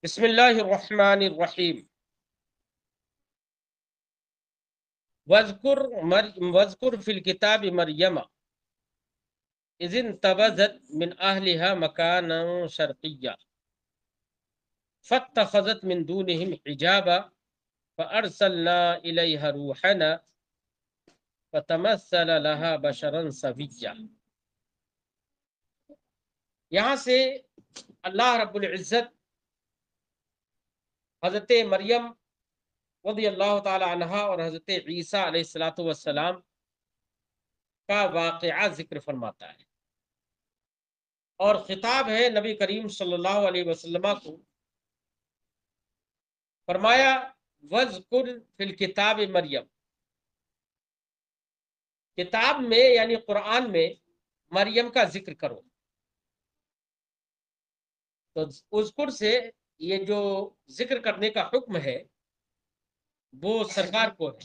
بسم اللہ الرحمن الرحیم وذکر فی الکتاب مریم اذ انتبذت من اہلها مکانا شرقیا فاتخذت من دونهم حجابا فارسلنا الیها روحنا فتمثل لها بشرا سویا۔ یہاں سے اللہ رب العزت حضرت مریم رضی اللہ تعالی عنہا اور حضرت عیسیٰ علیہ السلام کا واقعہ ذکر فرماتا ہے، اور خطاب ہے نبی کریم صلی اللہ علیہ وسلم کو۔ فرمایا وذکر فی الکتاب مریم، کتاب میں یعنی قرآن میں مریم کا ذکر کرو۔ تو اذکر سے یہ جو ذکر کرنے کا حکم ہے وہ سرکار کو ہے،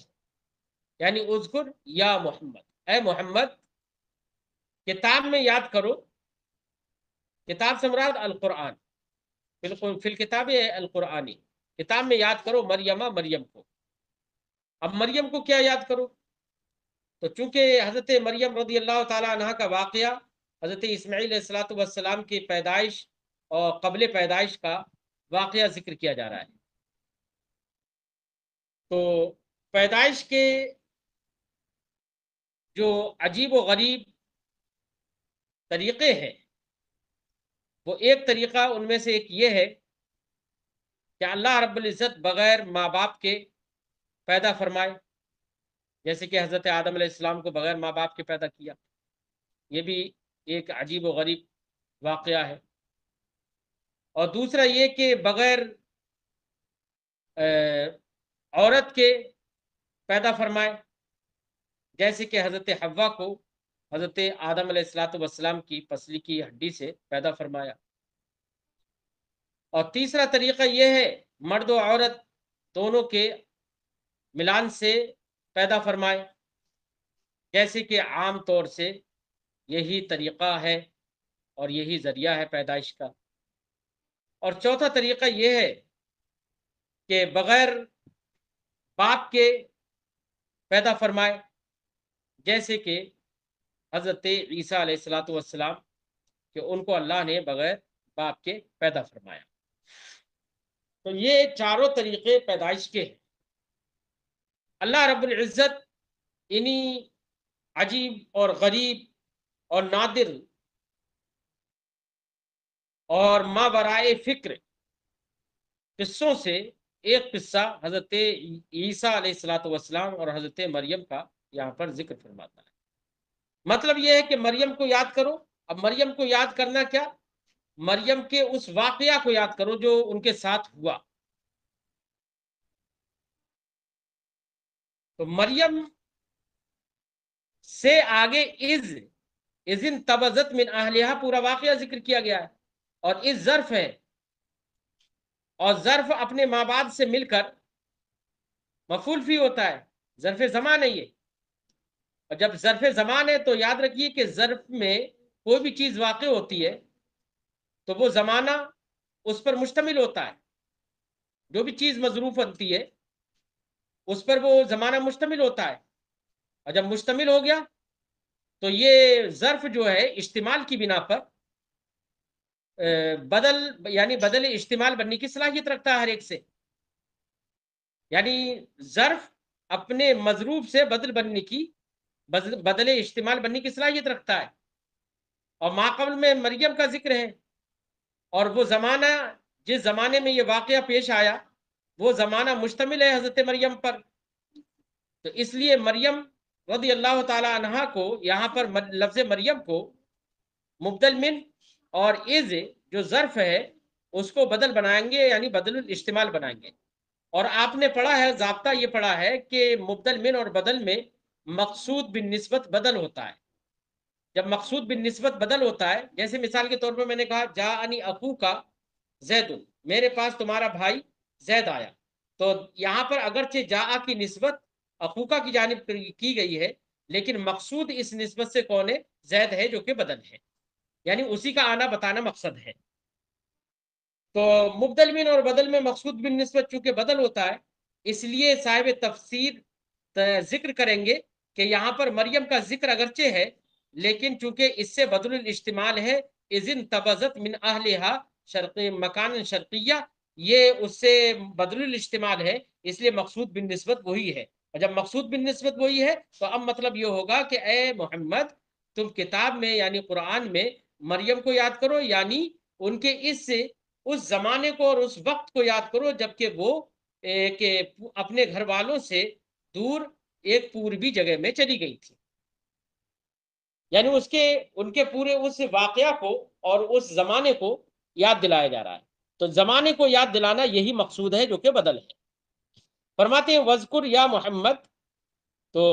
یعنی اذکر یا محمد، اے محمد کتاب میں یاد کرو۔ کتاب سے مراد القرآن، فی الکتاب القرآنی، کتاب میں یاد کرو مریم کو۔ اب مریم کو کیا یاد کرو؟ تو چونکہ حضرت مریم رضی اللہ تعالی عنہ کا واقعہ حضرت اسماعیل علیہ السلام کی پیدائش اور قبل پیدائش کا واقعہ ذکر کیا جا رہا ہے، تو پیدائش کے جو عجیب و غریب طریقے ہیں، وہ ایک طریقہ ان میں سے ایک یہ ہے کہ اللہ رب العزت بغیر ماں باپ کے پیدا فرمائے، جیسے کہ حضرت آدم علیہ السلام کو بغیر ماں باپ کے پیدا کیا۔ یہ بھی ایک عجیب و غریب واقعہ ہے۔ اور دوسرا یہ کہ بغیر عورت کے پیدا فرمائے، جیسے کہ حضرت حوا کو حضرت آدم علیہ السلام کی پسلی کی ہڈی سے پیدا فرمایا۔ اور تیسرا طریقہ یہ ہے مرد و عورت دونوں کے ملان سے پیدا فرمائے، جیسے کہ عام طور سے یہی طریقہ ہے اور یہی ذریعہ ہے پیدائش کا۔ اور چوتھا طریقہ یہ ہے کہ بغیر باپ کے پیدا فرمائے، جیسے کہ حضرت عیسیٰ علیہ السلام کہ ان کو اللہ نے بغیر باپ کے پیدا فرمایا۔ تو یہ چاروں طریقے پیدائش کے ہیں۔ اللہ رب العزت انہی عجیب اور غریب اور نادر اور ماورائے فکر قصوں سے ایک قصہ حضرت عیسیٰ علیہ السلام اور حضرت مریم کا یہاں پر ذکر فرماتا ہے۔ مطلب یہ ہے کہ مریم کو یاد کرو۔ اب مریم کو یاد کرنا کیا؟ مریم کے اس واقعہ کو یاد کرو جو ان کے ساتھ ہوا۔ تو مریم سے آگے اذن تبذت من اہلہا پورا واقعہ ذکر کیا گیا ہے، اور اس ظرف ہے، اور ظرف اپنے ماں باپ سے مل کر مفعول فی ہوتا ہے، ظرف زمان ہے یہ۔ اور جب ظرف زمان ہے تو یاد رکھیے کہ ظرف میں کوئی بھی چیز واقع ہوتی ہے تو وہ زمانہ اس پر مشتمل ہوتا ہے۔ جو بھی چیز مظروف ہوتی ہے اس پر وہ زمانہ مشتمل ہوتا ہے، اور جب مشتمل ہو گیا تو یہ ظرف جو ہے اشتمال کی بنا پر بدل اشتمال بننے کی صلاحیت رکھتا ہے ہر ایک سے، یعنی ظرف اپنے مظروف سے بدل اشتمال بننے کی صلاحیت رکھتا ہے۔ اور ماقبل میں مریم کا ذکر ہے، اور وہ زمانہ جس زمانے میں یہ واقعہ پیش آیا وہ زمانہ مشتمل ہے حضرت مریم پر۔ تو اس لیے مریم رضی اللہ تعالی عنہا کو یہاں پر لفظ مریم کو مبدل من اور از جو ظرف ہے اس کو بدل بنائیں گے، یعنی بدل الاشتمال بنائیں گے۔ اور آپ نے پڑھا ہے، ضابطہ یہ پڑھا ہے کہ مبدل من اور بدل میں مقصود بالنسبت بدل ہوتا ہے۔ جب مقصود بالنسبت بدل ہوتا ہے، جیسے مثال کے طور پر میں نے کہا جاءنی اخوکا زید، میرے پاس تمہارا بھائی زید آیا، تو یہاں پر اگرچہ جاء کی نسبت اخوکا کی جانب کی گئی ہے، لیکن مقصود اس نسبت سے کون ہے؟ زید ہے، جو کہ بدل ہے، یعنی اسی کا آنا بتانا مقصد ہے۔ تو مبدل من اور بدل میں مقصود بن نسبت چونکہ بدل ہوتا ہے، اس لیے صاحب تفسیر ذکر کریں گے کہ یہاں پر مریم کا ذکر اگرچہ ہے، لیکن چونکہ اس سے بدل الاجتمال ہے، اذن تبزت من اہلہا شرقی مکان شرقیہ، یہ اس سے بدل الاجتمال ہے، اس لیے مقصود بن نسبت وہی ہے۔ اور جب مقصود بن نسبت وہی ہے تو اب مطلب یہ ہوگا کہ اے محمد تم کتاب میں یعنی قرآن میں مریم کو یاد کرو، یعنی ان کے اس زمانے کو اور اس وقت کو یاد کرو جبکہ وہ کہ اپنے گھر والوں سے دور ایک پوربی جگہ میں چلی گئی تھی، یعنی ان کے پورے اس واقعہ کو اور اس زمانے کو یاد دلایا جا رہا ہے۔ تو زمانے کو یاد دلانا یہی مقصود ہے جو کہ بدل ہے۔ فرماتے ہیں وذکر یا محمد، تو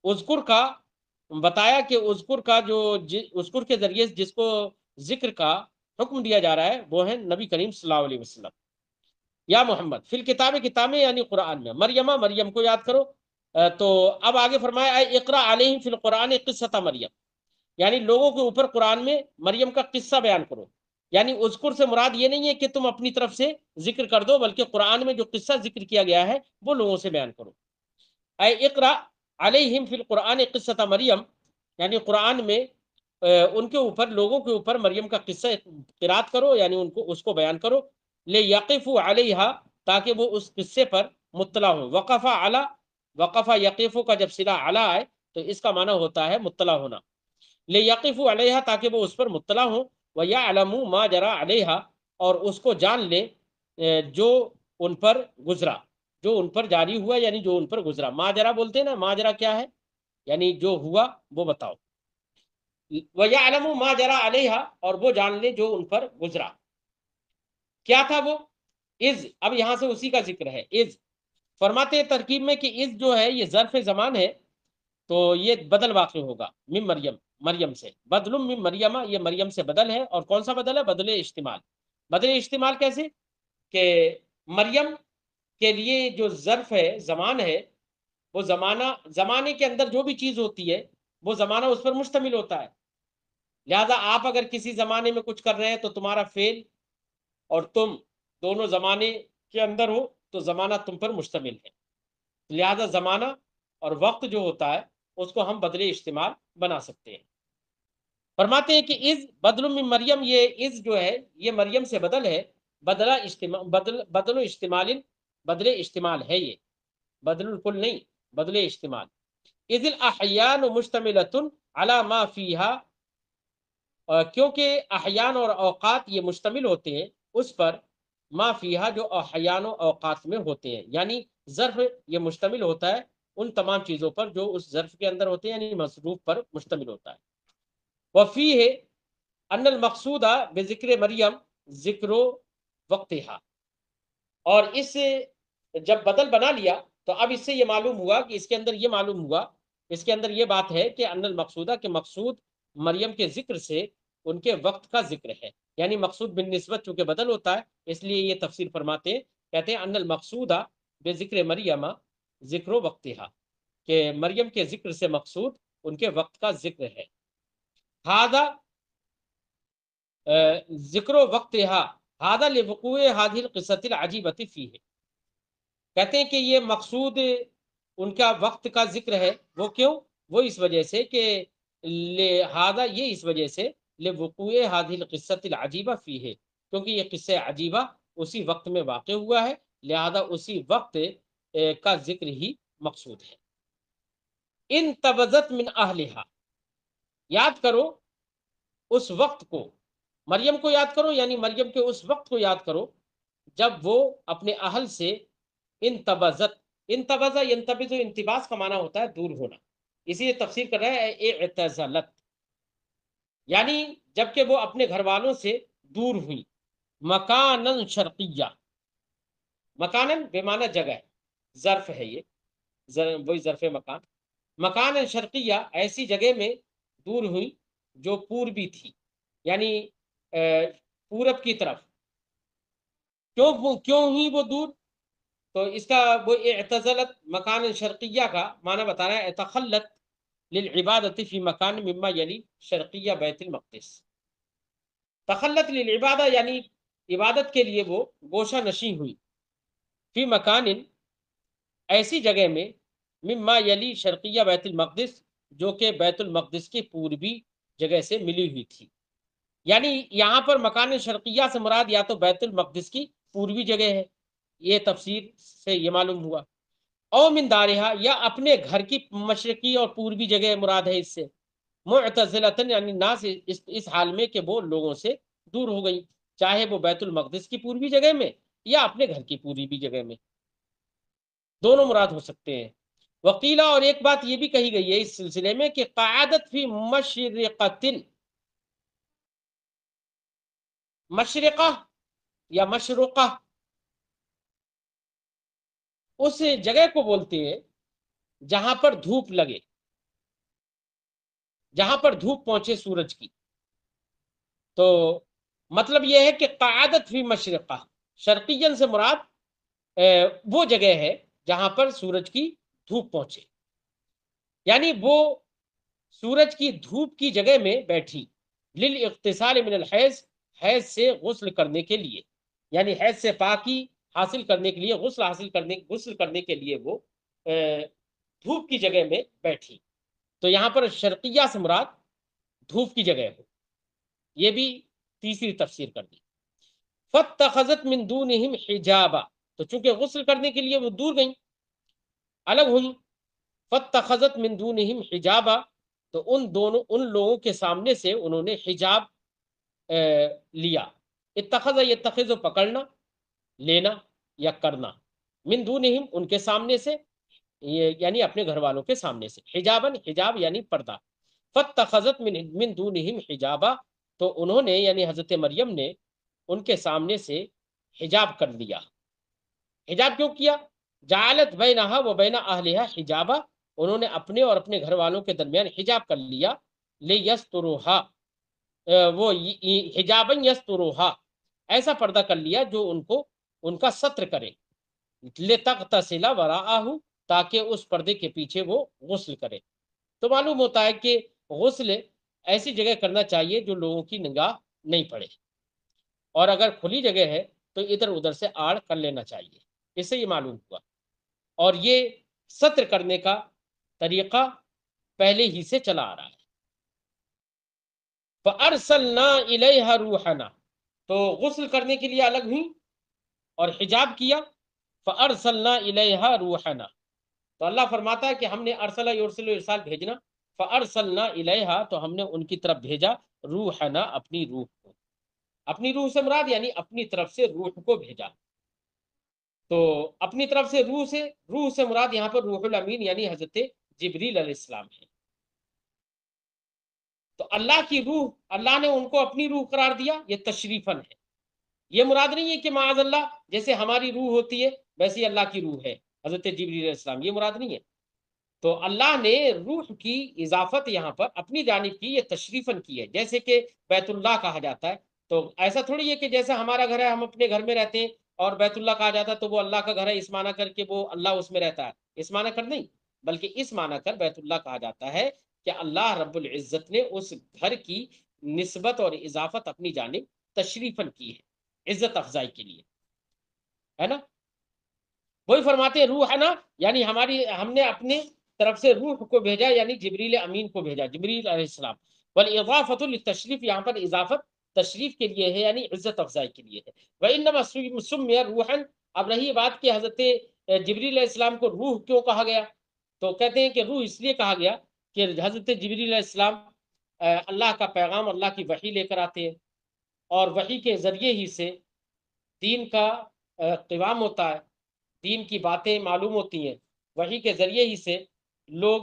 اذکر کا بتایا کہ اذکر کا جو اذکر کے ذریعے جس کو ذکر کا حکم دیا جا رہا ہے وہ ہے نبی کریم صلی اللہ علیہ وسلم۔ یا محمد فی الکتاب، کتاب میں یعنی قرآن میں، مریم کو یاد کرو۔ تو اب آگے فرمایا اے اقرا علیہم فی القرآن قصۃ مریم، یعنی لوگوں کے اوپر قرآن میں مریم کا قصہ بیان کرو۔ یعنی اذکر سے مراد یہ نہیں ہے کہ تم اپنی طرف سے ذکر کر دو، بلکہ قرآن میں جو قصہ ذکر کیا گیا ہے وہ لوگوں سے بیان کرو۔ اے اقرا علیہم فی القرآن قصۃ مریم، یعنی قرآن میں ان کے اوپر، لوگوں کے اوپر مریم کا قصہ قرات کرو، یعنی اس کو بیان کرو۔ لے یقفوا علیہا، تاکہ وہ اس قصے پر مطلع ہوں۔ وقفہ علی، وقفہ یقیفو کا جب صلہ علی آئے تو اس کا معنی ہوتا ہے مطلع ہونا۔ لے یقفوا علیہا، تاکہ وہ اس پر مطلع ہوں۔ ویعلموا ما جرى علیہا، اور اس کو جان لے جو ان پر گزرا، جو ان پر جاری ہوا، یعنی جو ان پر گزرا۔ ماجرا بولتے ہیں نا، ماجرا کیا ہے؟ یعنی جو ہوا وہ بتاؤ۔ وَيَعْلَمُ مَا جَرَى عَلَيْهَا، اور وہ جان لے جو ان پر گزرا۔ کیا تھا وہ؟ از، اب یہاں سے اسی کا ذکر ہے۔ از فرماتے ہیں ترکیب میں کہ از جو ہے یہ ظرف زمان ہے، تو یہ بدل واقع ہوگا من مریم، مریم سے۔ بدل من مریم، یہ مریم سے بدل ہے، اور کون سا بدل ہے؟ بدل اشتمال۔ بدل اشتمال کیسے؟ کہ مریم کے لیے جو ظرف ہے، زمان ہے، وہ زمانے کے اندر جو بھی چیز ہوتی ہے وہ زمانہ اس پر مشتمل ہوتا ہے۔ لہذا آپ اگر کسی زمانے میں کچھ کر رہے ہیں تو تمہارا فعل اور تم دونوں زمانے کے اندر ہو تو زمانہ تم پر مشتمل ہے۔ لہذا زمانہ اور وقت جو ہوتا ہے اس کو ہم بدل استعمال بنا سکتے ہیں۔ فرماتے ہیں کہ از بدل من مریم، یہ از جو ہے یہ مریم سے بدل ہے۔ بدل استعمال، بدل استعمال ہے، یہ بدل الکل نہیں، بدل استعمال۔ اذ الاحیان مشتملۃ علی ما فیہا، کیونکہ احیان اور اوقات یہ مشتمل ہوتے ہیں اس پر، ما فیہا جو احیان و اوقات میں ہوتے ہیں، یعنی ظرف یہ مشتمل ہوتا ہے ان تمام چیزوں پر جو اس ظرف کے اندر ہوتے ہیں، یعنی مصروف پر مشتمل ہوتا ہے۔ وفیہ ان المقصود بذکر مریم ذکر وقتہا، اور اس جب بدل بنا لیا تو اب اس سے یہ معلوم ہوا کہ اس کے اندر یہ معلوم ہوا، اس کے اندر یہ بات ہے کہ ان المقصودہ کے مقصود مریم کے ذکر سے ان کے وقت کا ذکر ہے، یعنی مقصود بن نسبت چونکہ بدل ہوتا ہے اس لیے یہ تفسیر فرماتے ہیں، کہتے ہیں ان المقصودہ بے ذکر مریم ذکر و وقتہا، کہ مریم کے ذکر سے مقصود ان کے وقت کا ذکر ہے۔ ہذا ذکر و وقتہا ہذا لوقوع هذه القصۃ العجیبۃ فیہ، کہتے ہیں کہ یہ مقصود ان کا وقت کا ذکر ہے، وہ کیوں؟ وہ اس وجہ سے کہ لہذا یہ اس وجہ سے لوقوع هذه القصۃ العجیبہ فیہ، کیونکہ یہ قصہ عجیبہ اسی وقت میں واقع ہوا ہے، لہذا اسی وقت کا ذکر ہی مقصود ہے۔ ان تبذت من اہلہا، یاد کرو اس وقت کو، مریم کو یاد کرو، یعنی مریم کے اس وقت کو یاد کرو جب وہ اپنے اہل سے انتبذت، انتبذ ینتبذ، انتباس کا معنی ہوتا ہے دور ہونا، اسی لیے تفسیر کر رہے ہیں اعتزلت، یعنی جبکہ وہ اپنے گھر والوں سے دور ہوئی۔ مکانن شرقیہ، مکانن بے معنی جگہ، ظرف ہے یہ، وہی ظرف مکان۔ مکانن شرقیہ، ایسی جگہ میں دور ہوئی جو پوربی تھی، یعنی پورب کی طرف۔ کیوں ہوئی وہ دور؟ تو اس کا وہ اعتزلت مکان شرقیہ کا معنی بتا رہا ہے، تخلت للعبادت فی مکان مما یلی شرقیہ بیت المقدس۔ تخلت للعبادہ یعنی عبادت کے لیے وہ گوشہ نشین ہوئی، فی مکان، ایسی جگہ میں، مما یلی شرقیہ بیت المقدس، جو کہ بیت المقدس کی پوربی جگہ سے ملی ہوئی تھی۔ یعنی یہاں پر مکان شرقیہ سے مراد یا تو بیت المقدس کی پوروی جگہ ہے، یہ تفسیر سے یہ معلوم ہوا، او من دارہا، یا اپنے گھر کی مشرقی اور پوروی جگہ مراد ہے اس سے، معتزلتن یعنی ناس اس حال میں کہ وہ لوگوں سے دور ہو گئی، چاہے وہ بیت المقدس کی پوروی جگہ میں یا اپنے گھر کی پوروی جگہ میں، دونوں مراد ہو سکتے ہیں۔ وکیلا، اور ایک بات یہ بھی کہی گئی ہے اس سلسلے میں کہ قعدت فی مشرقتن، مشرقہ یا مشرقہ اس جگہ کو بولتے ہیں جہاں پر دھوپ لگے، جہاں پر دھوپ پہنچے سورج کی۔ تو مطلب یہ ہے کہ قعدت فی مشرقہ، شرقین سے مراد وہ جگہ ہے جہاں پر سورج کی دھوپ پہنچے، یعنی وہ سورج کی دھوپ کی جگہ میں بیٹھی، للاغتسال من الحیض، حیض سے غسل کرنے کے لیے، یعنی حیض سے پاکی حاصل کرنے کے لیے، غسل کرنے کے لیے وہ دھوپ کی جگہ میں بیٹھی۔ تو یہاں پر شرقیہ سے مراد دھوپ کی جگہ ہو، یہ بھی تیسری تفسیر کر دی۔ فاتخذت من دونہم حجابا، تو چونکہ غسل کرنے کے لیے وہ دور گئیں، الگ ہوئی، فاتخذت من دونہم حجابا، تو ان لوگوں کے سامنے سے انہوں نے حجاب لیا۔ اتخذ یتخذ، پکڑنا، لینا یا کرنا، من دونہم ان کے سامنے سے، یعنی اپنے گھر والوں کے سامنے سے، حجابن حجاب یعنی پردہ، فاتخذت من دونہم حجابا، تو انہوں نے یعنی حضرت مریم نے ان کے سامنے سے حجاب کر لیا۔ حجاب کیوں کیا؟ جعلت بینہا و بین اہلہا حجابا، انہوں نے اپنے اور اپنے گھر والوں کے درمیان حجاب کر لیا، لیستروہا، وہ حجابن یستروہا، ایسا پردہ کر لیا جو ان کو ان کا ستر کرے، لتغتسل وراءہ، تاکہ اس پردے کے پیچھے وہ غسل کرے۔ تو معلوم ہوتا ہے کہ غسل ایسی جگہ کرنا چاہیے جو لوگوں کی نگاہ نہیں پڑے، اور اگر کھلی جگہ ہے تو ادھر ادھر سے آڑ کر لینا چاہیے، اس سے یہ معلوم ہوا۔ اور یہ ستر کرنے کا طریقہ پہلے ہی سے چلا آ رہا ہے۔ فَأَرْسَلْنَا إِلَيْهَا رُوحَنَا، تو غسل کرنے کے لیے الگ ہوئی اور حجاب کیا، فَأَرْسَلْنَا إِلَيْهَا رُوحَنَا، تو اللہ فرماتا ہے کہ ہم نے ارسلہ یرسل ارسال بھیجنا، فَأَرْسَلْنَا إِلَيْهَا، تو ہم نے ان کی طرف بھیجا، روحنا، اپنی روح کو، اپنی روح سے مراد یعنی اپنی طرف سے روح کو بھیجا۔ تو اپنی طرف سے روح سے مراد یہاں پر روح الامین یعنی حضرت جبریل علیہ السلام ہے۔ تو اللہ کی روح، اللہ نے ان کو اپنی روح قرار دیا، یہ تشریفاً ہے، یہ مراد نہیں ہے کہ معاذ اللہ جیسے ہماری روح ہوتی ہے ویسی اللہ کی روح ہے حضرت جبریل علیہ السلام، یہ مراد نہیں ہے۔ تو اللہ نے روح کی اضافت یہاں پر اپنی جانب کی، یہ تشریفاً کی ہے، جیسے کہ بیت اللہ کہا جاتا ہے، تو ایسا تھوڑی ہے کہ جیسے ہمارا گھر ہے ہم اپنے گھر میں رہتے ہیں اور بیت اللہ کہا جاتا ہے تو وہ اللہ کا گھر ہے، اس معنی کر کے وہ اللہ اس میں رہتا ہے، اس معنی کر نہیں، بلکہ اس معنی کر بیت اللہ کہا جاتا ہے کہ اللہ رب العزت نے اس گھر کی نسبت اور اضافت اپنی جانب تشریفاً کی ہے، عزت افزائی کے لیے، ہے نا۔ وہی فرماتے ہیں روح ہے نا، یعنی ہم نے اپنے طرف سے روح کو بھیجا، یعنی جبریل امین کو بھیجا، جبریل علیہ السلام۔ والاضافۃ للتشریف، یہاں پر اضافت تشریف کے لیے ہے یعنی عزت افزائی کے لیے ہے۔ وانما سمی روحا، اب رہی بات کہ حضرت جبریل علیہ السلام کو روح کیوں کہا گیا، تو کہتے ہیں کہ روح اس لیے کہا گیا کہ حضرت جبریل علیہ السلام اللہ کا پیغام، اللہ کی وحی لے کر آتے ہیں، اور وحی کے ذریعے ہی سے دین کا قیام ہوتا ہے، دین کی باتیں معلوم ہوتی ہیں، وحی کے ذریعے ہی سے لوگ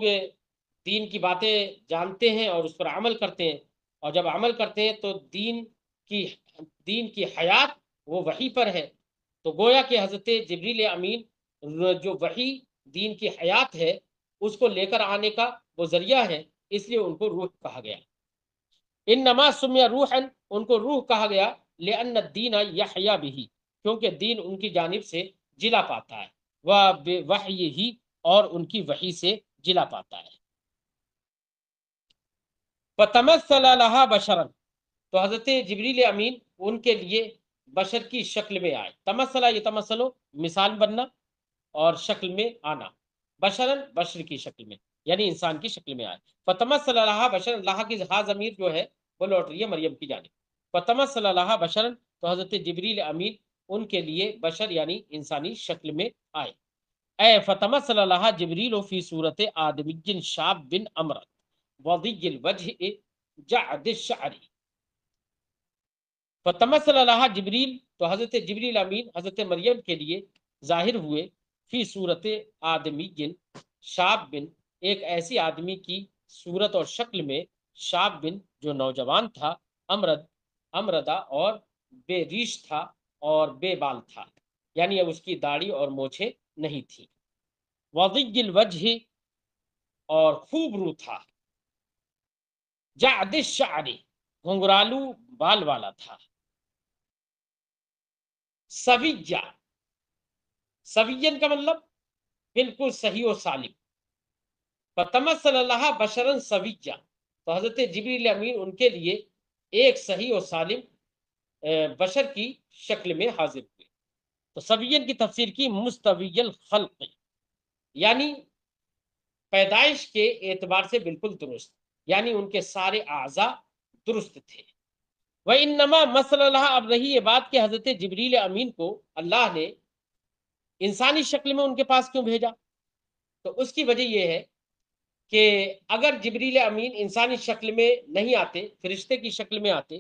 دین کی باتیں جانتے ہیں اور اس پر عمل کرتے ہیں، اور جب عمل کرتے ہیں تو دین کی حیات وہ وحی پر ہے۔ تو گویا کہ حضرت جبریل امین جو وحی دین کی حیات ہے اس کو لے کر آنے کا وہ ذریعہ ہے، اس لیے ان کو روح کہا گیا۔ انما سمیہ روحا، ان کو روح کہا گیا، لأن الدین یحییٰ بہ، کیونکہ دین ان کی جانب سے جلا پاتا ہے، وحیہ، اور ان کی وحی سے جلا پاتا ہے۔ فَتَمَثَّلَ لَهَا بَشَرًا، تو حضرت جبریل امین ان کے لیے بشر کی شکل میں آئے. تمثلہ یہ تمثلو مثال بننا اور شکل میں آنا. بشرن بشر کی شکل میں یعنی انسان کی شکل میں آئے. فتمثل لہا بشر اللہ کی ہا ضمیر جو ہے وہ لوٹ رہی ہے مریم کی جانب. فتمثل لہا بشرن تو حضرت جبریل امین ان کے لیے بشر یعنی انسانی شکل میں آئے. اے فتمثل لہا جبریل فی صورت آدمی شاب بن امرت وضی الوجہ جعد الشعر. فتمثل لہا جبریل تو حضرت جبریل امین حضرت مریم کے لیے ظاہر ہوئے فی صورت آدمی شاب بن ایک ایسی آدمی کی صورت اور شکل میں شاب بن جو نوجوان تھا امردا اور بے ریش تھا اور بے بال تھا یعنی اب اس کی داڑھی اور مونچھیں نہیں تھی. وضی الوجہ اور خوب رو تھا. جعد الشعر گھنگرالو بال والا تھا. سویہ سوین کا مطلب بالکل صحیح و سالم. فتمثل اللہ بشرن سویہ تو حضرت جبریل امین ان کے لیے ایک صحیح و سالم بشر کی شکل میں حاضر ہوئے. تو سوین کی تفسیر کی مستوی الخلق یعنی پیدائش کے اعتبار سے بالکل درست یعنی ان کے سارے اعضاء درست تھے. وَإِنَّمَا مَثَلَ لَهَا اب رہی یہ بات کہ حضرت جبریل امین کو اللہ نے انسانی شکل میں ان کے پاس کیوں بھیجا. تو اس کی وجہ یہ ہے کہ اگر جبریل امین انسانی شکل میں نہیں آتے فرشتے کی شکل میں آتے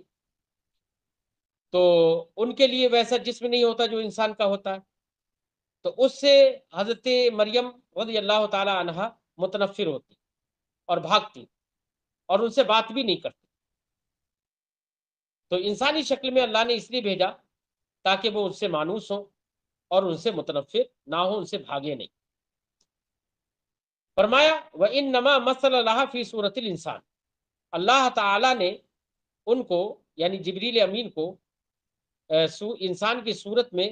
تو ان کے لیے ویسا جسم نہیں ہوتا جو انسان کا ہوتا ہے. تو اس سے حضرت مریم رضی اللہ تعالی عنہا متنفر ہوتی اور بھاگتی اور ان سے بات بھی نہیں کرتی. تو انسانی شکل میں اللہ نے اس لیے بھیجا تاکہ وہ ان سے مانوس ہوں اور ان سے متنفر نہ ہو ان سے بھاگے نہیں. فرمایا وَإِنَّمَا مَثَلَ لَهَا فِي صُورَةِ الْإِنسان اللہ تعالیٰ نے ان کو یعنی جبریل امین کو انسان کی صورت میں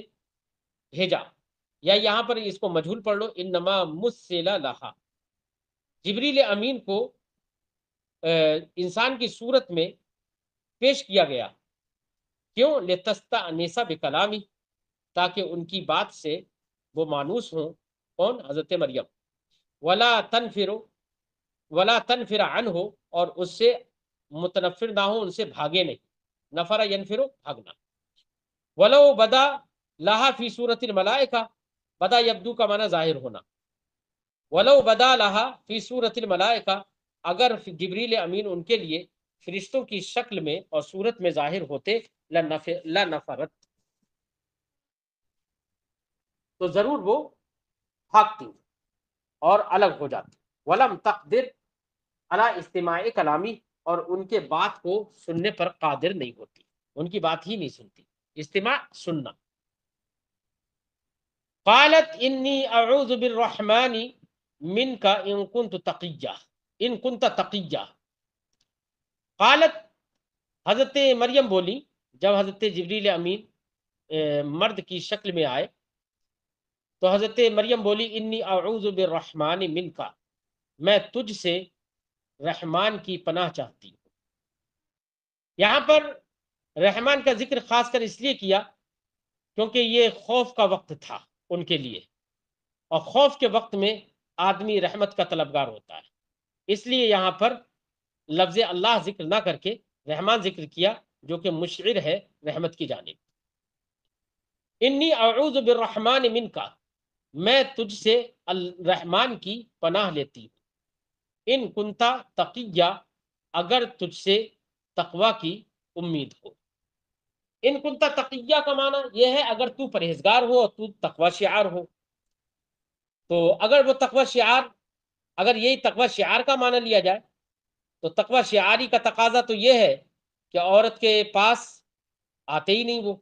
بھیجا یا یہاں پر اس کو مجہول پڑھ لو انما مثل لہا جبریل امین کو انسان کی صورت میں پیش کیا گیا. کیوں؟ لتستأنس بکلامی تاکہ ان کی بات سے وہ مانوس ہوں. کون؟ حضرت مریم. ولا تنفر عنہ اور اس سے متنفر نہ ہو ان سے بھاگے نہیں. نفر ینفر بھاگنا. ولو بدا لہا فی صورت الملائکہ بدا یبدو کا معنی ظاہر ہونا. ولو بدا لہا فی صورت الملائکہ اگر جبریل امین ان کے لیے فرشتوں کی شکل میں اور صورت میں ظاہر ہوتے لنفرت تو ضرور وہ بھاگتی اور الگ ہو جاتی. ولم تقدر علی استماع کلامی اور ان کے بات کو سننے پر قادر نہیں ہوتی ان کی بات ہی نہیں سنتی. استماع سننا. قالت انی اعوذ بالرحمن منک ان کنت تقیہ. قالت حضرت مریم بولی جب حضرت جبریل امین مرد کی شکل میں آئے تو حضرت مریم بولی انی اعوذ بالرحمن منک میں تجھ سے رحمان کی پناہ چاہتی ہوں. یہاں پر رحمان کا ذکر خاص کر اس لیے کیا کیونکہ یہ خوف کا وقت تھا ان کے لیے اور خوف کے وقت میں آدمی رحمت کا طلبگار ہوتا ہے. اس لیے یہاں پر لفظ اللہ ذکر نہ کر کے رحمان ذکر کیا جو کہ مشعر ہے رحمت کی جانب. انی اعوذ بالرحمن منک میں تجھ سے الرحمان کی پناہ لیتی ہوں. ان کنتا تقیہ اگر تجھ سے تقوی کی امید ہو. ان کنتا تقیہ کا معنی یہ ہے اگر تو پرہیزگار ہو اور تو تقوی شعار ہو. تو اگر وہ تقوی شعار اگر یہی تقوی شعار کا معنی لیا جائے تو تقوی شعاری کا تقاضا تو یہ ہے کہ عورت کے پاس آتے ہی نہیں وہ.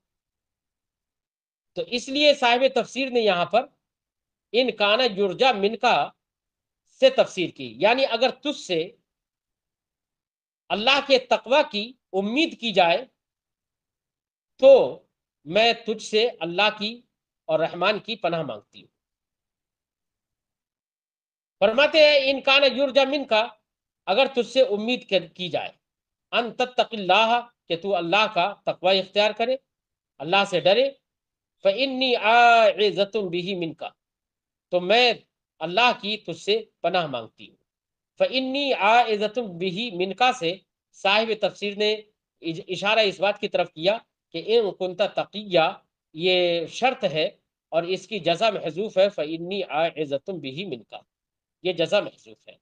تو اس لیے صاحب تفسیر نے یہاں پر ان کانا یرجا منکا سے تفسیر کی یعنی اگر تجھ سے اللہ کے تقوی کی امید کی جائے تو میں تجھ سے اللہ کی اور رحمان کی پناہ مانگتی ہوں. فرماتے ہیں ان کان یرجا منکا اگر تجھ سے امید کی جائے ان تتق اللہ کہ تو اللہ کا تقوی اختیار کرے اللہ سے ڈرے، فإنی عاذۃ بہ منک، تو میں اللہ کی تجھ سے پناہ مانگتی ہوں۔ فإنی عاذۃ بہ منک سے صاحب تفسیر نے اشارہ اس بات کی طرف کیا کہ ان کنت تقیہ یہ شرط ہے اور اس کی جزا محذوف ہے، فإنی عاذۃ بہ منک، یہ جزا محذوف ہے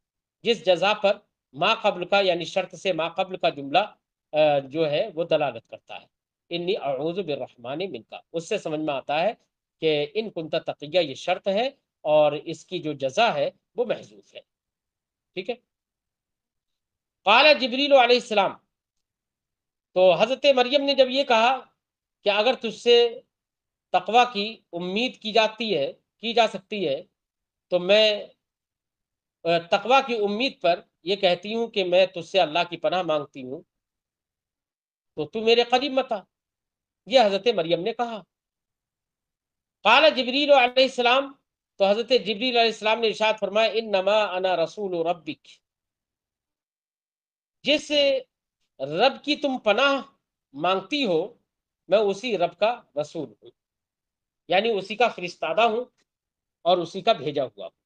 جس جزا پر ما قبل کا یعنی شرط سے ما قبل کا جملہ جو ہے وہ دلالت کرتا ہے، انی اعوذ بالرحمن منک، اس سے سمجھ میں آتا ہے کہ ان کنت تقیہ یہ شرط ہے اور اس کی جو جزا ہے وہ محذوف ہے۔ ٹھیک ہے۔ قال جبریل علیہ السلام، تو حضرت مریم نے جب یہ کہا کہ اگر تجھ سے تقوی کی امید کی جا سکتی ہے تو میں تقوی کی امید پر یہ کہتی ہوں کہ میں تجھ سے اللہ کی پناہ مانگتی ہوں، تو میرے قریب مت آ، یہ حضرت مریم نے کہا۔ قال جبریل علیہ السلام، تو حضرت جبریل علیہ السلام نے ارشاد فرمایا انما انا رسول ربک، جس رب کی تم پناہ مانگتی ہو میں اسی رب کا رسول ہوں، یعنی اسی کا فرستادہ ہوں اور اسی کا بھیجا ہوا ہوں۔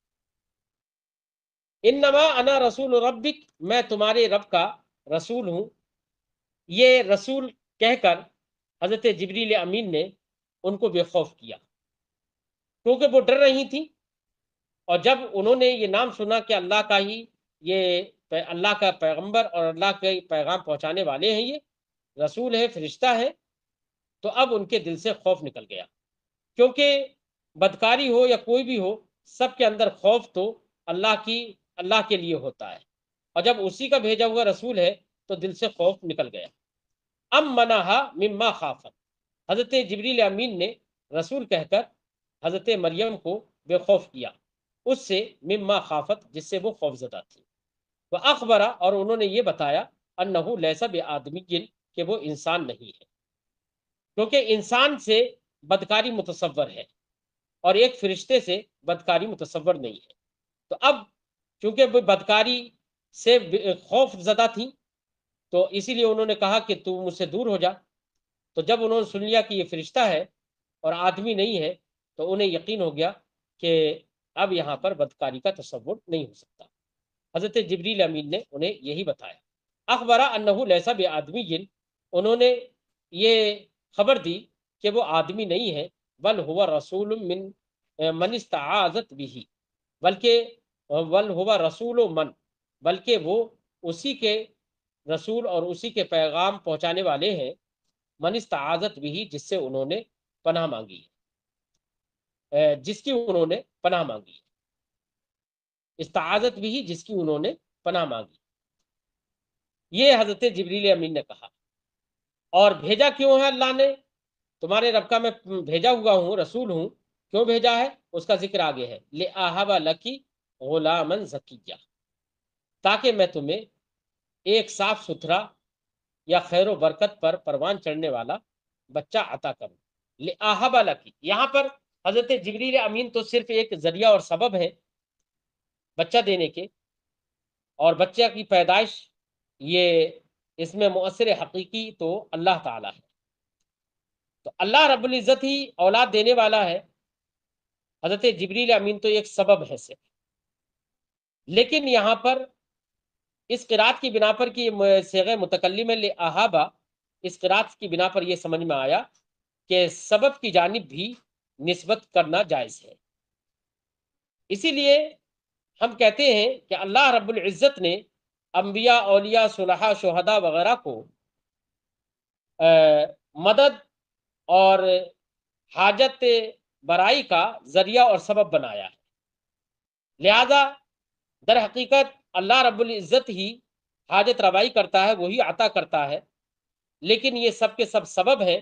انما انا رسول ربک، میں تمہارے رب کا رسول ہوں، یہ رسول کہہ کر حضرت جبریل امین نے ان کو بے خوف کیا، کیونکہ وہ ڈر رہی تھی، اور جب انہوں نے یہ نام سنا کہ اللہ کا ہی یہ اللہ کا پیغمبر اور اللہ کے پیغام پہنچانے والے ہیں، یہ رسول ہے، فرشتہ ہے، تو اب ان کے دل سے خوف نکل گیا، کیونکہ بدکاری ہو یا کوئی بھی ہو سب کے اندر خوف تو اللہ کے لیے ہوتا ہے، اور جب اسی کا بھیجا ہوا رسول ہے تو دل سے خوف نکل گیا۔ ام منہا مما خافت، حضرت جبریل امین نے رسول کہہ کر حضرت مریم کو بے خوف کیا اس سے، مما خافت جس سے وہ خوف زدہ تھی، وہ اخبرہ اور انہوں نے یہ بتایا انہو لیسا بآدمی کہ وہ انسان نہیں ہے، کیونکہ انسان سے بدکاری متصور ہے اور ایک فرشتے سے بدکاری متصور نہیں ہے، تو اب چونکہ وہ بدکاری سے خوف زدہ تھی تو اسی لیے انہوں نے کہا کہ تو مجھ سے دور ہو جا، تو جب انہوں نے سن لیا کہ یہ فرشتہ ہے اور آدمی نہیں ہے تو انہیں یقین ہو گیا کہ اب یہاں پر بدکاری کا تصور نہیں ہو سکتا۔ حضرت جبریل امین نے انہیں یہی بتایا۔ اخبرہ انہو لیسا بآدمی، انہوں نے یہ خبر دی کہ وہ آدمی نہیں ہے، بل ہوا رسول من استعاذت بھی، بلکہ وہ اسی کے رسول اور اسی کے پیغام پہنچانے والے ہیں، من استعاذت بھی جس سے انہوں نے پناہ مانگی ہے، جس کی انہوں نے پناہ مانگی ہے، استعاذت بھی جس کی انہوں نے پناہ مانگی، یہ حضرت جبریل امین نے کہا۔ اور بھیجا کیوں ہے اللہ نے، تمہارے رب کا میں بھیجا ہوا ہوں، رسول ہوں، کیوں بھیجا ہے اس کا ذکر آگے ہے، لِأَهَبَ لَكِ غُلَامًا زَكِيًّا، تاکہ میں تمہیں ایک صاف ستھرا یا خیر و برکت پر پروان چڑھنے والا بچہ عطا کروں۔ لِأَهَبَ لَكِ، یہاں پر حضرت جبریل امین تو صرف ایک ذریعہ اور سبب ہے بچہ دینے کے، اور بچہ کی پیدائش یہ اس میں مؤثر حقیقی تو اللہ تعالی ہے، تو اللہ رب العزت ہی اولاد دینے والا ہے، حضرت جبریل امین تو ایک سبب ہے صرف۔ لیکن یہاں پر اس قرات کی بنا پر کہ صیغہ متکلم لِأَهَبَ، اس قرات کی بنا پر یہ سمجھ میں آیا کہ سبب کی جانب بھی نسبت کرنا جائز ہے، اسی لیے ہم کہتے ہیں کہ اللہ رب العزت نے انبیاء، اولیاء، صلحاء، شہداء وغیرہ کو مدد اور حاجت برائی کا ذریعہ اور سبب بنایا ہے، لہذا در حقیقت اللہ رب العزت ہی حاجت روائی کرتا ہے، وہی عطا کرتا ہے، لیکن یہ سب کے سب سبب ہیں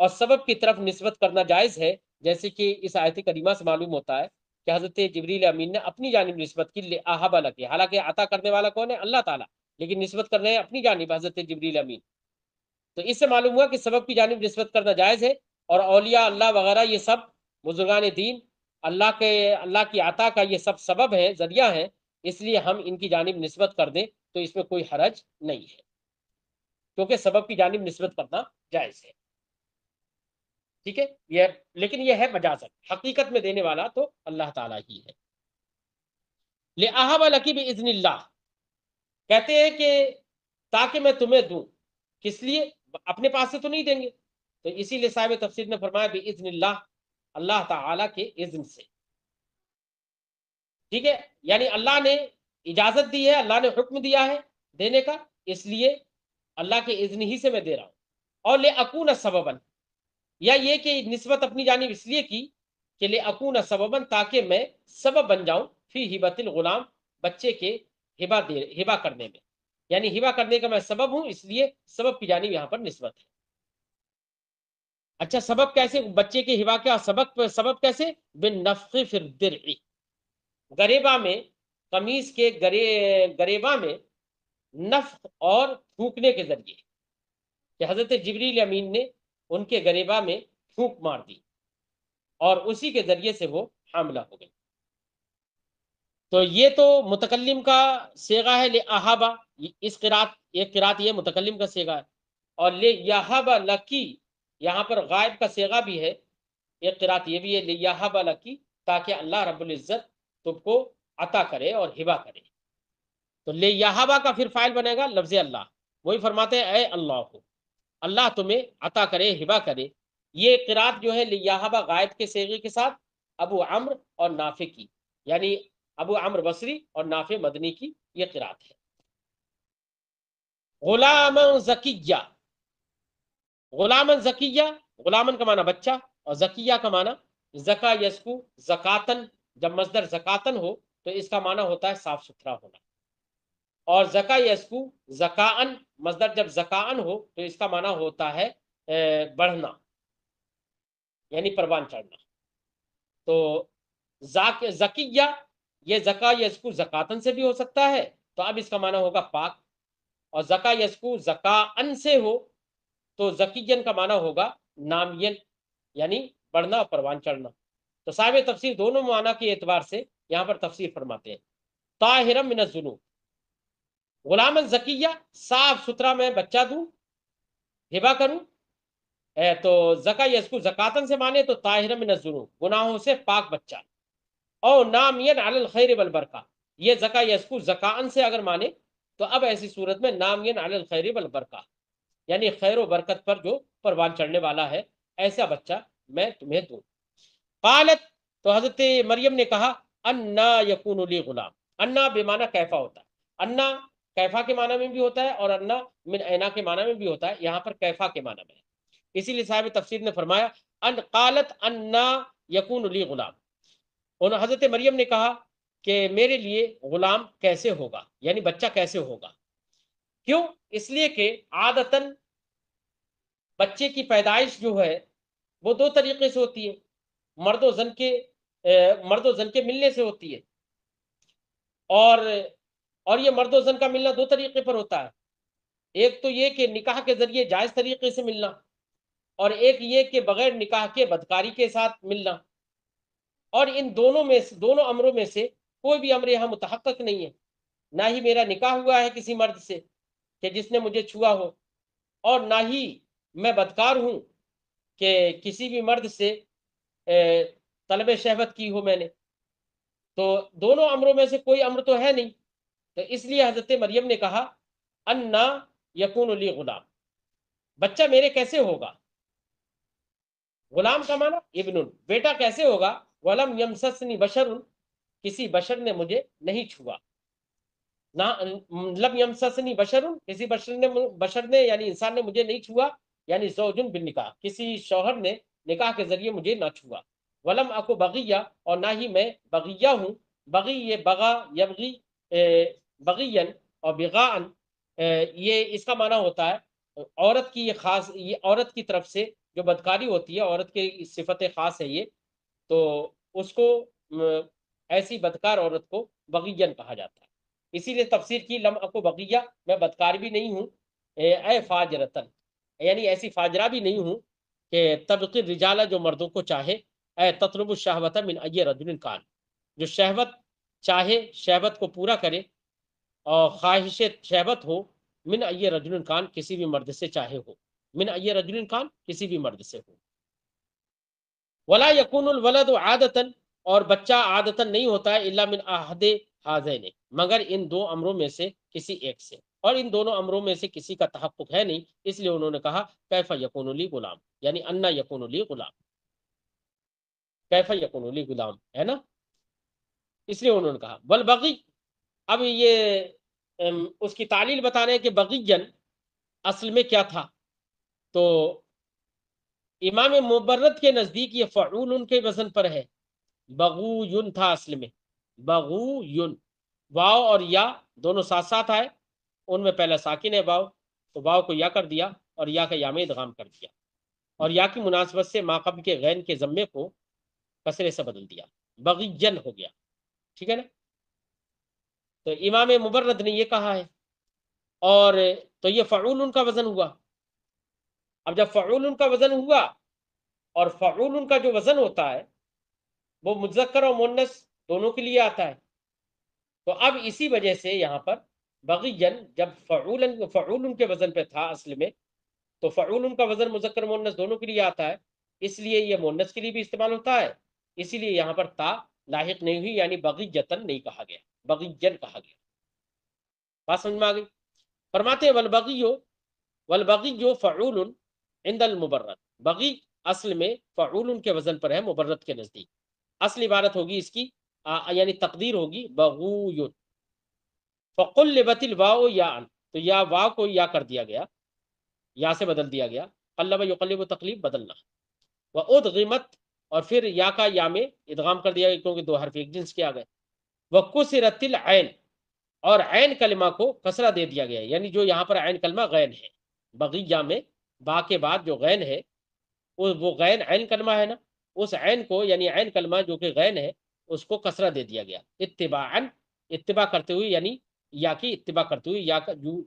اور سبب کی طرف نسبت کرنا جائز ہے، جیسے کہ اس آیت کریمہ سے معلوم ہوتا ہے کہ حضرت جبریل امین نے اپنی جانب نسبت کی لِأَهَبَ لَكِ، حالانکہ عطا کرنے والا کون ہے؟ اللہ تعالیٰ، لیکن نسبت کر رہے ہیں اپنی جانب حضرت جبریل امین، تو اس سے معلوم ہوا کہ سبب کی جانب نسبت کرنا جائز ہے، اور اولیاء اللہ وغیرہ یہ سب بزرگان دین اللہ کی عطا کا یہ سب سبب ہے، ذریعہ ہے، اس لیے ہم ان کی جانب نسبت کر دیں تو اس میں کوئی حرج نہیں ہے، کیونکہ سبب کی جانب نسبت کرنا جائز ہے۔ ٹھیک ہے، یہ لیکن یہ ہے مجازن، حقیقت میں دینے والا تو اللہ تعالیٰ ہی ہے۔ لِأَهَبَ لَكِ بِإِذْنِ اللَّهِ، کہتے ہیں کہ تاکہ میں تمہیں دوں، کس لیے؟ اپنے پاس سے تو نہیں دیں گے، تو اسی لیے صاحب تفسیر نے فرمایا بِإِذْنِ اللَّهِ، اللہ تعالیٰ کے اذن سے، ٹھیک ہے، یعنی اللہ نے اجازت دی ہے، اللہ نے حکم دیا ہے دینے کا، اس لیے اللہ کے اذن ہی سے میں دے رہا ہوں۔ اور لِأَكُونَ سَبَبًا، یا یہ کہ نسبت اپنی جانب اس لیے کی کہ لِأَكُونَ سَبَبًا، تاکہ میں سبب بن جاؤں فی ہبۃ الغلام، بچے کے ہبہ کرنے میں، یعنی ہبہ کرنے کا میں سبب ہوں، اس لیے سبب کی جانب یہاں پر نسبت ہے۔ اچھا سبب کیسے بچے کے ہبہ کا سبب کیسے؟ بالنفخ فی الدرع، گریبا میں، قمیص کے گریبا میں نفخ اور پھونکنے کے ذریعے، کہ حضرت جبریل امین نے ان کے گریبا میں پھونک مار دی اور اسی کے ذریعے سے وہ حاملہ ہو گئی۔ تو یہ تو متکلم کا صیغہ ہے لِأَهَبَ، اس قرات، ایک قرات یہ متکلم کا صیغہ ہے، اور لِيَهَبَ لَكِ یہاں پر غائب کا صیغہ بھی ہے، ایک قرات یہ بھی ہے لِيَهَبَ لَكِ، تاکہ اللہ رب العزت تم کو عطا کرے اور ہبہ کرے۔ تو لِيَهَبَ کا پھر فاعل بنے گا لفظ اللہ، وہی فرماتے ہیں اے اللہ کو، اللہ تمہیں عطا کرے، ہبہ کرے۔ یہ قرات جو ہے لِيَهَبَ غائب کے صیغے کے ساتھ ابو عمرو اور نافع کی، یعنی ابو عمرو بصری اور نافع مدنی کی یہ قرات ہے۔ غلامن زکیہ، غلامن زکیہ، غلامن کا معنی بچہ، اور زکیہ کا معنی زکا یسکو زکاتن، جب مصدر زکاتن ہو تو اس کا معنی ہوتا ہے صاف ستھرا ہونا، اور زکا یسکو زکاءن، مصدر جب زکاءن ہو تو اس کا معنی ہوتا ہے بڑھنا، یعنی پروان چڑھنا۔ تو زکیہ، یہ زکا یسکو زکاتن سے بھی ہو سکتا ہے، تو اب اس کا معنی ہوگا پاک، اور زکا یسکو زکاءن سے ہو تو زکیین کا معنی ہوگا نامین، یعنی بڑھنا اور پروان چڑھنا۔ تو صاحب تفسیر دونوں معنی کے اعتبار سے یہاں پر تفسیر فرماتے ہیں۔ طاہرا من الذنوب، غلام زکیہ، صاف ستھرا میں بچہ دوں، ہبہ کروں، تو زکا یسکو زکاتن سے مانے تو طاہرا من الذنوب، گناہوں سے پاک بچہ، او نامین علی الخیر والبرکہ، یہ زکا یسکو زکاءن سے اگر مانے تو اب ایسی صورت میں نامین علی الخیر والبرکہ، یعنی خیر و برکت پر جو پروان چڑھنے والا ہے، ایسا بچہ میں تمہیں دوں۔ قالت، تو حضرت مریم نے کہا انا یکون لی غلام، انا بمعنی کیفا ہوتا ہے، انا کیفا کے معنی میں بھی ہوتا ہے اور انا من اینا کے معنی میں بھی ہوتا ہے، یہاں پر کیفا کے معنی میں ہے، اسی لیے صاحب تفسیر نے فرمایا ان قالت انا یکون لی غلام، اور حضرت مریم نے کہا کہ میرے لیے غلام کیسے ہوگا، یعنی بچہ کیسے ہوگا، کیوں؟ اس لیے کہ عادتاً بچے کی پیدائش جو ہے وہ دو طریقے سے ہوتی ہے، مرد و زن کے ملنے سے ہوتی ہے، اور یہ مرد و زن کا ملنا دو طریقے پر ہوتا ہے، ایک تو یہ کہ نکاح کے ذریعے جائز طریقے سے ملنا، اور ایک یہ کہ بغیر نکاح کے بدکاری کے ساتھ ملنا، اور ان دونوں امروں میں سے کوئی بھی امر یہاں متحقق نہیں ہے، نہ ہی میرا نکاح ہوا ہے کسی مرد سے کہ جس نے مجھے چھوا ہو، اور نہ ہی میں بدکار ہوں کہ کسی بھی مرد سے طلب شہوت کی ہو میں نے، تو دونوں امروں میں سے کوئی امر تو ہے نہیں، تو اس لیے حضرت مریم نے کہا انا یکون لی غلام، بچہ میرے کیسے ہوگا، غلام کا معنی ابن، بیٹا کیسے ہوگا، ولم یمسسنی بشر، کسی بشر نے مجھے نہیں چھوا، لم یمسسنی بشر، کسی بشر نے یعنی انسان نے مجھے نہیں چھوا، یعنی زوجن بالنکاح، کسی شوہر نے نکاح کے ذریعے مجھے نہ چھوا، ولم اکو بغیہ، اور نہ ہی میں بغیہ ہوں، بغی یہ بغا یبغی بغین اور بغاءن، یہ اس کا معنی ہوتا ہے عورت کی، یہ خاص، یہ عورت کی طرف سے جو بدکاری ہوتی ہے، عورت کی صفت خاص ہے یہ، تو اس کو ایسی بدکار عورت کو بغین کہا جاتا ہے، اسی لیے تفسیر کی لم اکو بغیہ، میں بدکار بھی نہیں ہوں، اے فاجرتن، یعنی ایسی فاجرہ بھی نہیں ہوں کہ تبقی الرجال، جو مردوں کو چاہے، اے تطلب الشہوۃ من ای رجل کان، جو شہوت چاہے، شہوت کو پورا کرے، اور خواہش شہوت ہو، من ای رجل کان، کسی بھی مرد سے چاہے ہو، من ای رجل کان، کسی بھی مرد سے ہو۔ ولا یکون الولد عادتن، اور بچہ عادتن نہیں ہوتا ہے الا من احد حاذین، مگر ان دو امروں میں سے کسی ایک سے، اور ان دونوں امروں میں سے کسی کا تحقق ہے نہیں، اس لیے انہوں نے کہا کیف یکون لی غلام، یعنی انا یکون لی غلام، کیف یکون لی غلام ہے نا، اس لیے انہوں نے کہا والبغی، اب یہ اس کی تعلیل بتا رہے ہیں کہ بغین اصل میں کیا تھا، تو امام مبرد کے نزدیک یہ فعول ان کے وزن پر ہے، بغویون تھا اصل میں، بغویون، واو اور یا دونوں ساتھ ساتھ آئے، ان میں پہلا ساکن ہے واو، تو واو کو یا کر دیا اور یا کا یا میں ادغام کر دیا، اور یا کی مناسبت سے ما قبل کے غین کے ضمے کو کسرے سے بدل دیا، بغین ہو گیا، ٹھیک ہے نا، تو امام مبرد نے یہ کہا ہے، اور تو یہ فعول ان کا وزن ہوا۔ اب جب فعول ان کا وزن ہوا، اور فعول ان کا جو وزن ہوتا ہے وہ مذکر اور مؤنث دونوں کے لیے آتا ہے، تو اب اسی وجہ سے یہاں پر بغین جب فعول کے وزن پہ تھا اصل میں، تو فعول کا وزن مذکر مؤنث دونوں کے لیے آتا ہے، اس لیے یہ مؤنث کے لیے بھی استعمال ہوتا ہے، اسی لیے یہاں پر تا لاحق نہیں ہوئی، یعنی بغیتن نہیں کہا گیا، بغین کہا گیا، بات سمجھ میں آ گئی۔ فرماتے ہیں والبغی فعول عند المبرد، بغی اصل میں فعول کے وزن پر ہے مبرد کے نزدیک، اصل عبارت ہوگی اس کی یعنی تقدیر ہوگی بغویون، فقلبت الواو یا ان، تو یا وا کو یا کر دیا گیا، یا سے بدل دیا گیا، قلب یقلب تقلیب بدلنا، وادغمت، اور پھر یا کا یا میں ادغام کر دیا گیا کیونکہ دو حرف ایک جنس کے آ گئے، وکسرت العین، اور عین کلمہ کو کسرہ دے دیا گیا، یعنی جو یہاں پر عین کلمہ غین ہے، بغیہ میں با کے بعد جو غین ہے وہ غین عین کلمہ ہے نا، اس عین کو یعنی عین کلمہ جو کہ غین ہے اس کو کسرہ دے دیا گیا، اتباعا، اتباع کرتے ہوئے، یعنی یا کی اتباع کرتے ہوئے،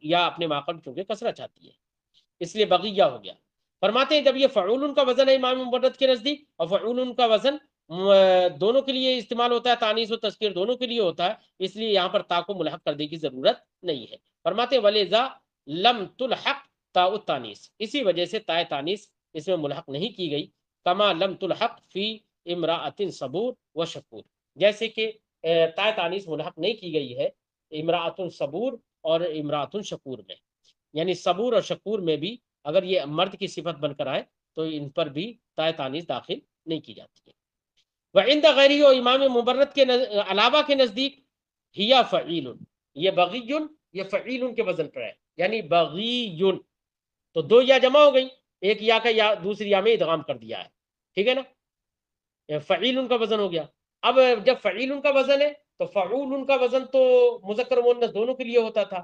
یا اپنے ماقبل چونکہ کسرہ چاہتی ہے اس لیے بغیہ ہو گیا۔ فرماتے ہیں جب یہ فعول کا وزن ہے امام مبرد کے نزدیک، اور فعول کا وزن دونوں کے لیے استعمال ہوتا ہے، تانیث و تذکیر دونوں کے لیے ہوتا ہے، اس لیے یہاں پر تا کو ملحق کرنے کی ضرورت نہیں ہے۔ فرماتے ہیں وَلِذَا لَمْ تُلْحَقْ تاء التانیث، اسی وجہ سے تاء تانیث اس میں ملحق نہیں کی گئی، کما لم تلحق فی امراۃ صبور و شکور، جیسے کہ تاء تانیث ملحق نہیں کی گئی ہے امراۃ صبور اور امراۃ شکور میں، یعنی صبور اور شکور میں بھی اگر یہ مرد کی صفت بن کر آئے تو ان پر بھی تاء تانیث داخل نہیں کی جاتی ہے۔ وعند غیری، اور امام مبرد کے علاوہ کے نزدیک ہیا فعیل، یہ بغیون یہ فعیل کے وزن پر ہے، یعنی بغیون، تو دو یا جمع ہو گئی، ایک یا کا یا دوسری یا میں ادغام کر دیا ہے، ٹھیک ہے نا، فعیل کا وزن ہو گیا۔ اب جب فعیل کا وزن ہے تو فعول کا وزن تو مذکر و مؤنث دونوں کے لیے ہوتا تھا،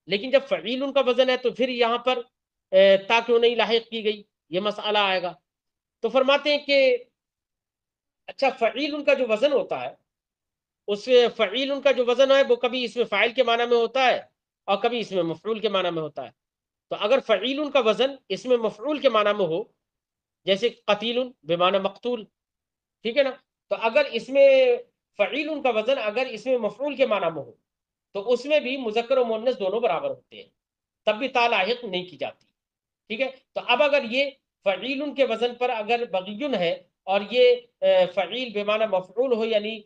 لیکن جب فعیل کا وزن ہے تو پھر یہاں پر تا کیوں نہیں لاحق کی گئی، یہ مسئلہ آئے گا۔ تو فرماتے ہیں کہ اچھا فعیل کا جو وزن ہوتا ہے، اس فعیل کا جو وزن ہے وہ کبھی اس میں فاعل کے معنی میں ہوتا ہے اور کبھی اس میں مفعول کے معنی میں ہوتا ہے، تو اگر فعیل کا وزن اس میں مفعول کے معنی میں ہو، جیسے قتیل بمعنی مقتول، ٹھیک ہے نا، تو اگر اس میں فعیل کا وزن اگر اس میں مفعول کے معنی میں ہو تو اس میں بھی مذکر و مؤنث دونوں برابر ہوتے ہیں، تب بھی تا لاحق نہیں کی جاتی، ٹھیک ہے۔ تو اب اگر یہ فعیل کے وزن پر اگر بغیون ہے اور یہ فعیل بمعنی مفعول ہو، یعنی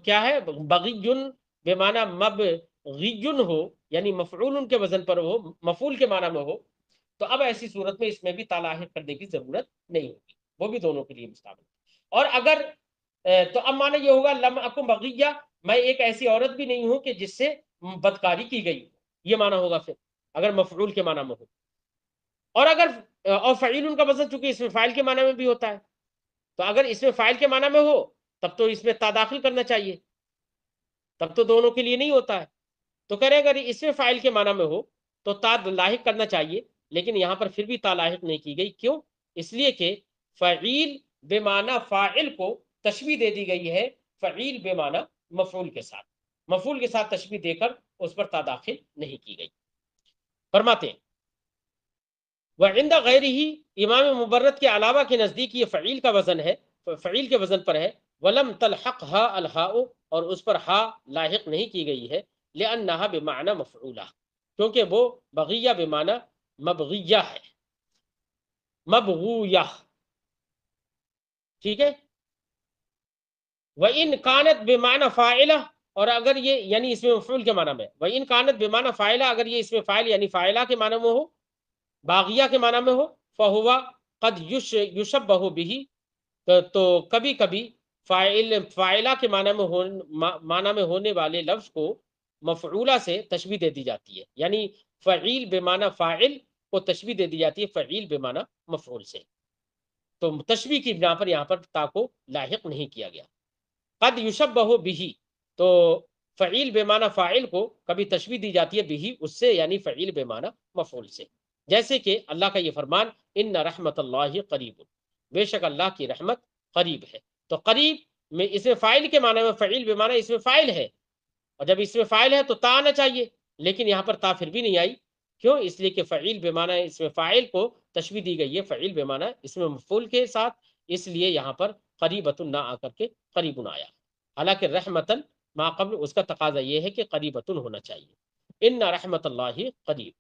کیا ہے بغیون بمعنی مبغیون ہو، یعنی مفعول کے وزن پر ہو، مفعول کے معنی میں ہو، تو اب ایسی صورت میں اس میں بھی تا لاحق کرنے کی ضرورت نہیں ہوگی، وہ بھی دونوں کے لیے مستعمل۔ اور اگر تو اب معنی یہ ہوگا لم اکن بغیہ، میں ایک ایسی عورت بھی نہیں ہوں کہ جس سے بدکاری کی گئی، یہ معنی ہوگا پھر اگر مفعول کے معنی میں ہو، اور اگر اور فعیل کا وزن چونکہ اس میں فاعل کے معنی میں بھی ہوتا ہے، تو اگر اس میں فاعل کے معنی میں ہو تب تو اس میں تا داخل کرنا چاہیے، تب تو دونوں کے لیے نہیں ہوتا ہے، تو کہہ رہے اگر اس میں فاعل کے معنی میں ہو تو تا لاحق کرنا چاہیے، لیکن یہاں پر پھر بھی تا لاحق نہیں کی گئی، کیوں؟ اس لیے کہ فعیل بے معنی فاعل کو تشبیہ دے دی گئی ہے فعیل بے معنی مفعول کے ساتھ، مفعول کے ساتھ تشبیہ دے کر اس پر تا داخل نہیں کی گئی۔ فرماتے ہیں وعند غیرہ، امام مبرد کے علاوہ کے نزدیک یہ فعیل کا وزن ہے، فعیل کے وزن پر ہے، ولم تلحقھا الہاء، اور اس پر ہا لاحق نہیں کی گئی ہے، لانھا بمعنی مفعولہ، کیونکہ وہ بغیہ بمعنی مبغیہ ہے، مبغویہ، ٹھیک ہے. وَإِنْ كَانَتْ بِمَعْنَى فَاعِلَةٍ، اور اگر یہ یعنی اس میں مفعول کے معنی میں، وَإِنْ كَانَتْ بِمَعْنَى فَاعِلَةٍ، اگر یہ اس میں فاعل یعنی فاعلہ کے معنی میں ہو، باغیہ کے معنی میں ہو، فَهُوَ قد يُشَبَّهُ بِهِ، تو کبھی کبھی فاعلہ کے معنی میں ہونے والے لفظ کو مفعولہ سے تشبیہ دے دی جاتی ہے، یعنی فعیل بمعنی فاعل کو تشبیہ دے دی جاتی ہے فعیل بمعنی مفعول سے. تو تشبیہ کی بنا پر یہاں پر تا کو لاحق نہیں کیا گیا. قد یشبہ بھی، تو فعیل بمعنی فاعل کو کبھی تشبیہ دی جاتی ہے بھی اس سے، یعنی فعیل بمعنی مفعول سے. جیسے کہ اللہ کا یہ فرمان ان رحمت اللہ قریب، بے شک اللہ کی رحمت قریب ہے. تو قریب میں اس میں فاعل کے معنی میں فعیل بمعنی اس میں فاعل ہے، اور جب اس میں فاعل ہے تو تا آنا چاہیے، لیکن یہاں پر تا پھر بھی نہیں آئی. کیوں؟ اس لیے کہ فعیل بمعنی اس میں فاعل کو تشبیہ دی گئی ہے فعیل بمعنی اس میں مفعول کے ساتھ، اس لیے یہاں پر قریبتن نہ آ کر کے قریبن آیا. حالانکہ رحمتن ما قبل اس کا تقاضا یہ ہے کہ قریبتن ہونا چاہیے. ان رحمت اللہ قریب.